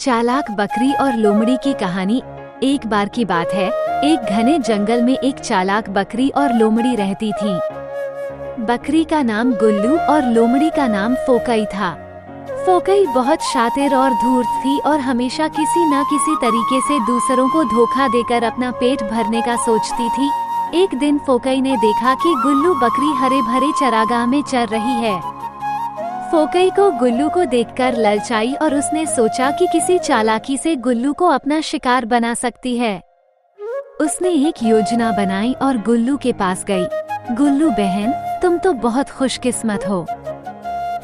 चालाक बकरी और लोमड़ी की कहानी। एक बार की बात है, एक घने जंगल में एक चालाक बकरी और लोमड़ी रहती थी। बकरी का नाम गुल्लू और लोमड़ी का नाम फोकई था। फोकई बहुत शातिर और धूर्त थी और हमेशा किसी न किसी तरीके से दूसरों को धोखा देकर अपना पेट भरने का सोचती थी। एक दिन फोकई ने देखा कि गुल्लू बकरी हरे भरे चरागाह में चर रही है। फोकई को गुल्लू को देखकर ललच आई और उसने सोचा कि किसी चालाकी से गुल्लू को अपना शिकार बना सकती है। उसने एक योजना बनाई और गुल्लू के पास गई। गुल्लू बहन, तुम तो बहुत खुशकिस्मत हो।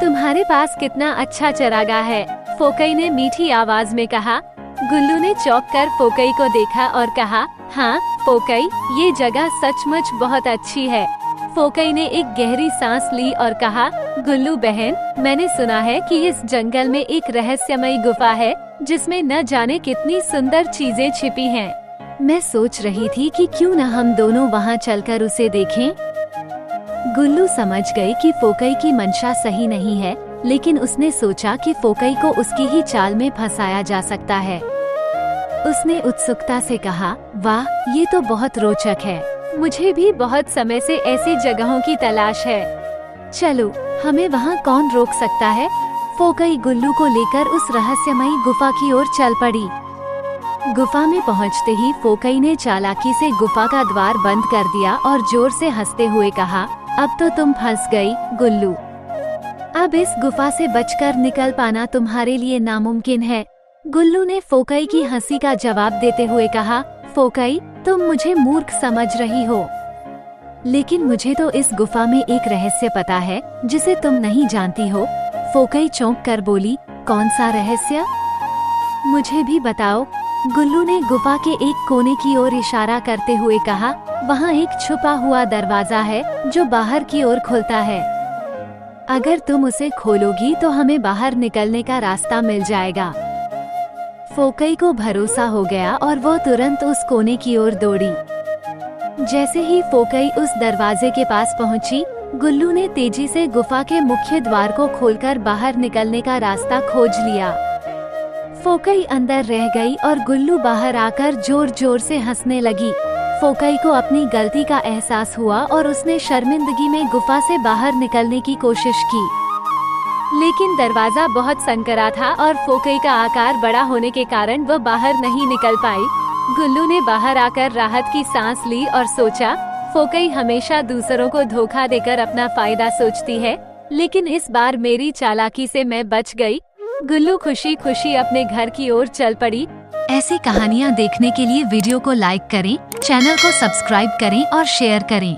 तुम्हारे पास कितना अच्छा चरागाह है, फोकई ने मीठी आवाज में कहा। गुल्लू ने चौंक कर फोकई को देखा और कहा, हाँ फोकई, ये जगह सचमुच बहुत अच्छी है। फोकई ने एक गहरी सांस ली और कहा, गुल्लू बहन, मैंने सुना है कि इस जंगल में एक रहस्यमयी गुफा है जिसमें न जाने कितनी सुंदर चीजें छिपी हैं। मैं सोच रही थी कि क्यों न हम दोनों वहां चलकर उसे देखें। गुल्लू समझ गई कि फोकई की मंशा सही नहीं है, लेकिन उसने सोचा कि फोकई को उसकी ही चाल में फंसाया जा सकता है। उसने उत्सुकता से कहा, वाह, ये तो बहुत रोचक है। मुझे भी बहुत समय से ऐसी जगहों की तलाश है। चलो, हमें वहाँ कौन रोक सकता है। फोकई गुल्लू को लेकर उस रहस्यमयी गुफा की ओर चल पड़ी। गुफा में पहुँचते ही फोकई ने चालाकी से गुफा का द्वार बंद कर दिया और जोर से हंसते हुए कहा, अब तो तुम फंस गई गुल्लू। अब इस गुफा से बचकर निकल पाना तुम्हारे लिए नामुमकिन है। गुल्लू ने फोकई की हंसी का जवाब देते हुए कहा, फोकई, तुम मुझे मूर्ख समझ रही हो, लेकिन मुझे तो इस गुफा में एक रहस्य पता है जिसे तुम नहीं जानती हो। फोकई चौंक कर बोली, कौन सा रहस्य? मुझे भी बताओ। गुल्लू ने गुफा के एक कोने की ओर इशारा करते हुए कहा, वहाँ एक छुपा हुआ दरवाजा है जो बाहर की ओर खुलता है। अगर तुम उसे खोलोगी तो हमें बाहर निकलने का रास्ता मिल जाएगा। फोकई को भरोसा हो गया और वो तुरंत उस कोने की ओर दौड़ी। जैसे ही फोकई उस दरवाजे के पास पहुंची, गुल्लू ने तेजी से गुफा के मुख्य द्वार को खोलकर बाहर निकलने का रास्ता खोज लिया। फोकई अंदर रह गई और गुल्लू बाहर आकर जोर जोर से हंसने लगी। फोकई को अपनी गलती का एहसास हुआ और उसने शर्मिंदगी में गुफा से बाहर निकलने की कोशिश की, लेकिन दरवाजा बहुत संकरा था और फोकई का आकार बड़ा होने के कारण वह बाहर नहीं निकल पाई। गुल्लू ने बाहर आकर राहत की सांस ली और सोचा, फोकई हमेशा दूसरों को धोखा देकर अपना फायदा सोचती है, लेकिन इस बार मेरी चालाकी से मैं बच गई। गुल्लू खुशी खुशी अपने घर की ओर चल पड़ी। ऐसी कहानियाँ देखने के लिए वीडियो को लाइक करें, चैनल को सब्सक्राइब करें और शेयर करें।